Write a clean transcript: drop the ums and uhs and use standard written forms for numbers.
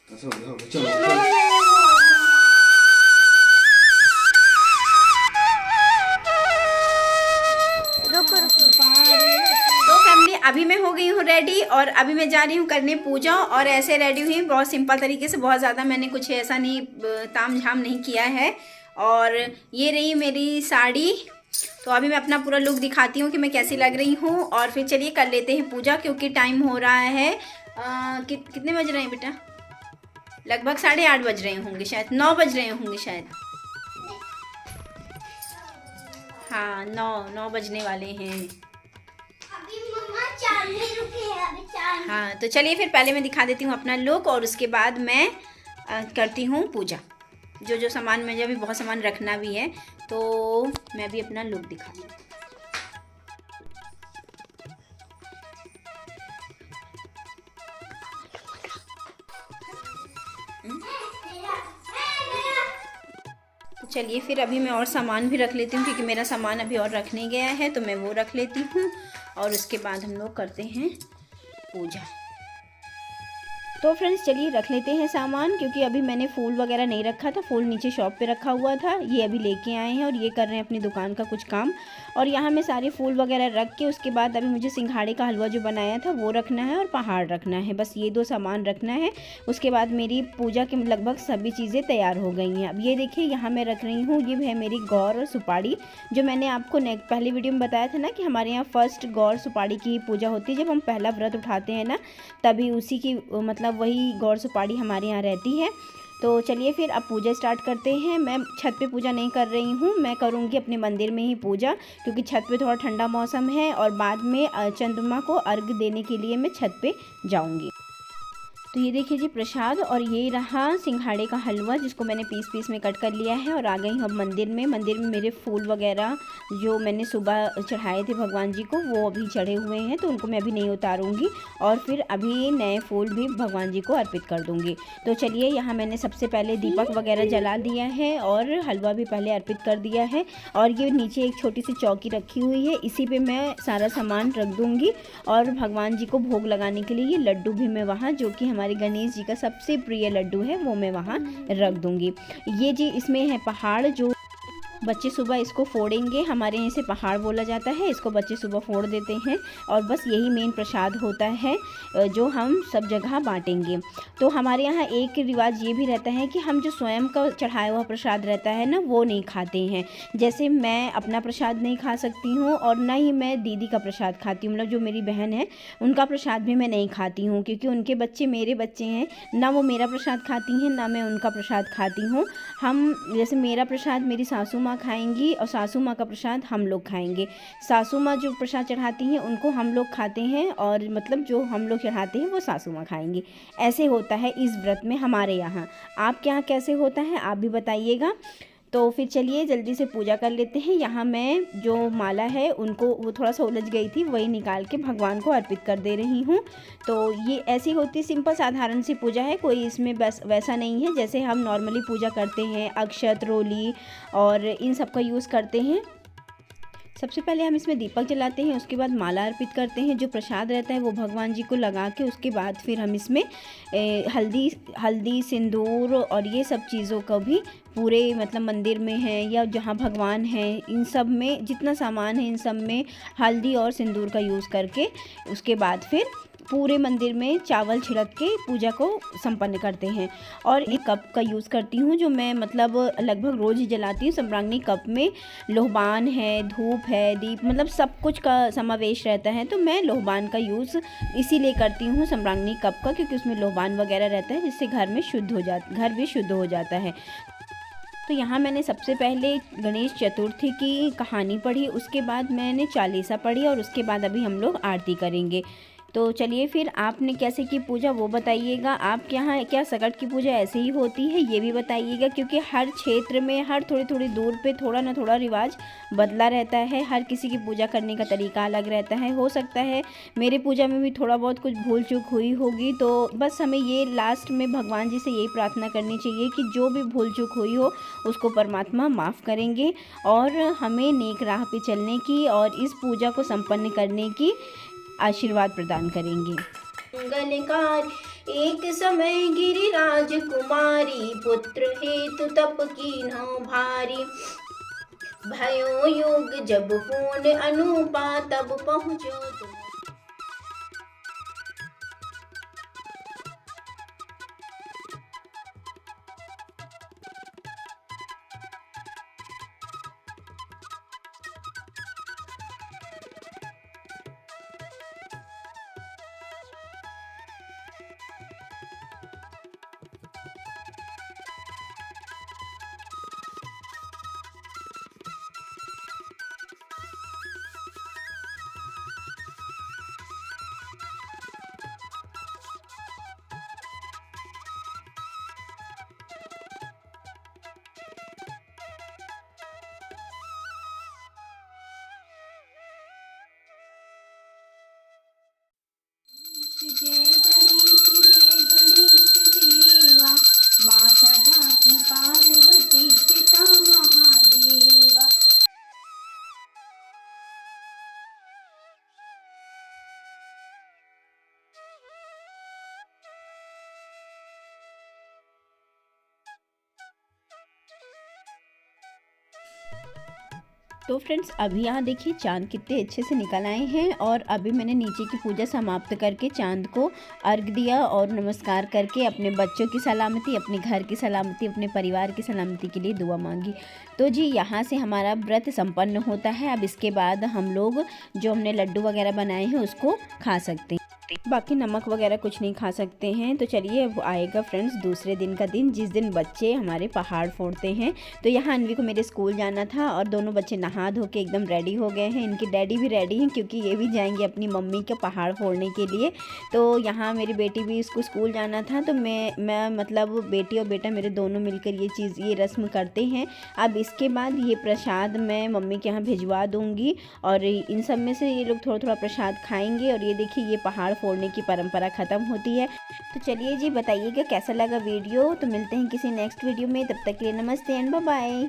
चलो चलो। तो फैमिली अभी मैं हो गई हूँ रेडी और अभी मैं जा रही हूँ करने पूजा। और ऐसे रेडी हुई बहुत सिंपल तरीके से, बहुत ज़्यादा मैंने कुछ ऐसा नहीं ताम झाम नहीं किया है। और ये रही मेरी साड़ी। तो अभी मैं अपना पूरा लुक दिखाती हूँ कि मैं कैसी लग रही हूँ और फिर चलिए कर लेते हैं पूजा, क्योंकि टाइम हो रहा है कितने बज रहे हैं बेटा? लगभग 8:30 बज रहे होंगे, शायद 9 बज रहे होंगे शायद। हाँ 9 बजने वाले हैं। अभी मम्मा चार में रुके हैं, अभी चार। हाँ तो चलिए फिर पहले मैं दिखा देती हूँ अपना लुक और उसके बाद मैं करती हूँ पूजा। जो जो सामान, मुझे अभी बहुत सामान रखना भी है, तो मैं भी अपना लुक दिखा दूँ। तो चलिए फिर अभी मैं और सामान भी रख लेती हूँ, क्योंकि मेरा सामान अभी और रखने गया है, तो मैं वो रख लेती हूँ और उसके बाद हम लोग करते हैं पूजा। तो फ्रेंड्स चलिए रख लेते हैं सामान, क्योंकि अभी मैंने फूल वगैरह नहीं रखा था। फूल नीचे शॉप पे रखा हुआ था, ये अभी लेके आए हैं और ये कर रहे हैं अपनी दुकान का कुछ काम। और यहाँ मैं सारे फूल वगैरह रख के उसके बाद अभी मुझे सिंघाड़े का हलवा जो बनाया था वो रखना है और पहाड़ रखना है, बस ये 2 सामान रखना है। उसके बाद मेरी पूजा की लगभग सभी चीज़ें तैयार हो गई हैं। अब ये देखिए यहाँ मैं रख रही हूँ, ये है मेरी गौर और सुपारी, जो मैंने आपको पहले वीडियो में बताया था ना कि हमारे यहाँ फर्स्ट गौर सुपारी की पूजा होती है। जब हम पहला व्रत उठाते हैं ना, तभी उसी की मतलब वही गौर सुपारी हमारे यहाँ रहती है। तो चलिए फिर अब पूजा स्टार्ट करते हैं। मैं छत पे पूजा नहीं कर रही हूँ, मैं करूँगी अपने मंदिर में ही पूजा, क्योंकि छत पे थोड़ा ठंडा मौसम है और बाद में चंद्रमा को अर्घ देने के लिए मैं छत पे जाऊँगी। तो ये देखिए जी प्रसाद, और ये रहा सिंघाड़े का हलवा जिसको मैंने पीस पीस में कट कर लिया है। और आ गई हूँ अब मंदिर में। मंदिर में मेरे फूल वगैरह जो मैंने सुबह चढ़ाए थे भगवान जी को, वो अभी चढ़े हुए हैं, तो उनको मैं अभी नहीं उतारूँगी और फिर अभी नए फूल भी भगवान जी को अर्पित कर दूँगी। तो चलिए यहाँ मैंने सबसे पहले दीपक वगैरह जला दिया है और हलवा भी पहले अर्पित कर दिया है। और ये नीचे एक छोटी सी चौकी रखी हुई है, इसी पर मैं सारा सामान रख दूँगी। और भगवान जी को भोग लगाने के लिए ये लड्डू भी मैं वहाँ, जो कि हमारे गणेश जी का सबसे प्रिय लड्डू है, वो मैं वहाँ रख दूँगी। ये जी इसमें है पहाड़, जो बच्चे सुबह इसको फोड़ेंगे, हमारे यहाँ से पहाड़ बोला जाता है, इसको बच्चे सुबह फोड़ देते हैं। और बस यही मेन प्रसाद होता है जो हम सब जगह बांटेंगे। तो हमारे यहाँ एक रिवाज ये भी रहता है कि हम जो स्वयं का चढ़ाया हुआ प्रसाद रहता है ना, वो नहीं खाते हैं। जैसे मैं अपना प्रसाद नहीं खा सकती हूँ और ना ही मैं दीदी का प्रसाद खाती हूँ, मतलब जो मेरी बहन है उनका प्रसाद भी मैं नहीं खाती हूँ, क्योंकि उनके बच्चे मेरे बच्चे हैं, ना वो मेरा प्रसाद खाती हैं ना मैं उनका प्रसाद खाती हूँ। हम जैसे मेरा प्रसाद मेरी सासू माँ खाएंगी और सासू माँ का प्रसाद हम लोग खाएंगे। सासू माँ जो प्रसाद चढ़ाती हैं उनको हम लोग खाते हैं, और मतलब जो हम लोग चढ़ाते हैं वो सासू माँ खाएंगी। ऐसे होता है इस व्रत में हमारे यहाँ। आपके यहाँ कैसे होता है आप भी बताइएगा। तो फिर चलिए जल्दी से पूजा कर लेते हैं। यहाँ मैं जो माला है उनको, वो थोड़ा सा उलझ गई थी, वही निकाल के भगवान को अर्पित कर दे रही हूँ। तो ये ऐसी होती सिंपल साधारण सी पूजा है, कोई इसमें बस वैसा नहीं है जैसे हम नॉर्मली पूजा करते हैं, अक्षत रोली और इन सब का यूज़ करते हैं। सबसे पहले हम इसमें दीपक जलाते हैं, उसके बाद माला अर्पित करते हैं, जो प्रसाद रहता है वो भगवान जी को लगा के उसके बाद फिर हम इसमें हल्दी सिंदूर और ये सब चीज़ों का भी पूरे मतलब मंदिर में है या जहाँ भगवान है इन सब में जितना सामान है इन सब में हल्दी और सिंदूर का यूज़ करके उसके बाद फिर पूरे मंदिर में चावल छिड़क के पूजा को संपन्न करते हैं। और एक कप का यूज़ करती हूँ जो मैं मतलब लगभग रोज़ ही जलाती हूँ। सम्रांगनी कप में लोहबान है, धूप है, दीप, मतलब सब कुछ का समावेश रहता है, तो मैं लोहबान का यूज़ इसीलिए करती हूँ सम्रांगनी कप का, क्योंकि उसमें लोहबान वगैरह रहता है जिससे घर भी शुद्ध हो जाता है। तो यहाँ मैंने सबसे पहले गणेश चतुर्थी की कहानी पढ़ी, उसके बाद मैंने चालीसा पढ़ी और उसके बाद अभी हम लोग आरती करेंगे। तो चलिए फिर आपने कैसे की पूजा वो बताइएगा। आपके यहाँ क्या सकट की पूजा ऐसे ही होती है ये भी बताइएगा, क्योंकि हर क्षेत्र में हर थोड़ी थोड़ी दूर पे थोड़ा ना थोड़ा रिवाज बदला रहता है, हर किसी की पूजा करने का तरीका अलग रहता है। हो सकता है मेरे पूजा में भी थोड़ा बहुत कुछ भूल चूक हुई होगी, तो बस हमें ये लास्ट में भगवान जी से यही प्रार्थना करनी चाहिए कि जो भी भूल चूक हुई हो उसको परमात्मा माफ़ करेंगे और हमें नेक राह पे चलने की और इस पूजा को संपन्न करने की आशीर्वाद प्रदान करेंगे। मंगलकारी एक समय गिरिराज कुमारी, पुत्र हेतु तप कीन्हो भारी। भयो योग जब पूर्ण अनुपा, तब पहुँचो तुम। जय गणेश देवा, माता जाकी पार्वती पिता महादेवा। तो फ्रेंड्स अभी यहाँ देखिए चाँद कितने अच्छे से निकल आए हैं। और अभी मैंने नीचे की पूजा समाप्त करके चाँद को अर्घ दिया और नमस्कार करके अपने बच्चों की सलामती, अपने घर की सलामती, अपने परिवार की सलामती के लिए दुआ मांगी। तो जी यहाँ से हमारा व्रत संपन्न होता है। अब इसके बाद हम लोग जो हमने लड्डू वगैरह बनाए हैं उसको खा सकते हैं, बाकी नमक वगैरह कुछ नहीं खा सकते हैं। तो चलिए अब आएगा फ्रेंड्स दूसरे दिन का दिन, जिस दिन बच्चे हमारे पहाड़ फोड़ते हैं। तो यहाँ अन्वी को मेरे स्कूल जाना था और दोनों बच्चे नहा धो के एकदम रेडी हो गए हैं। इनके डैडी भी रेडी हैं क्योंकि ये भी जाएंगे अपनी मम्मी के पहाड़ फोड़ने के लिए। तो यहाँ मेरी बेटी भी इसको स्कूल जाना था, तो मैं मतलब बेटी और बेटा मेरे दोनों मिलकर ये रस्म करते हैं। अब इसके बाद ये प्रसाद मैं मम्मी के यहाँ भिजवा दूँगी और इन सब में से ये लोग थोड़ा थोड़ा प्रसाद खाएँगे। और ये देखिए ये पहाड़ फोड़ने की परंपरा खत्म होती है। तो चलिए जी बताइएगा कैसा लगा वीडियो। तो मिलते हैं किसी नेक्स्ट वीडियो में, तब तक के लिए नमस्ते एंड बाय बाय।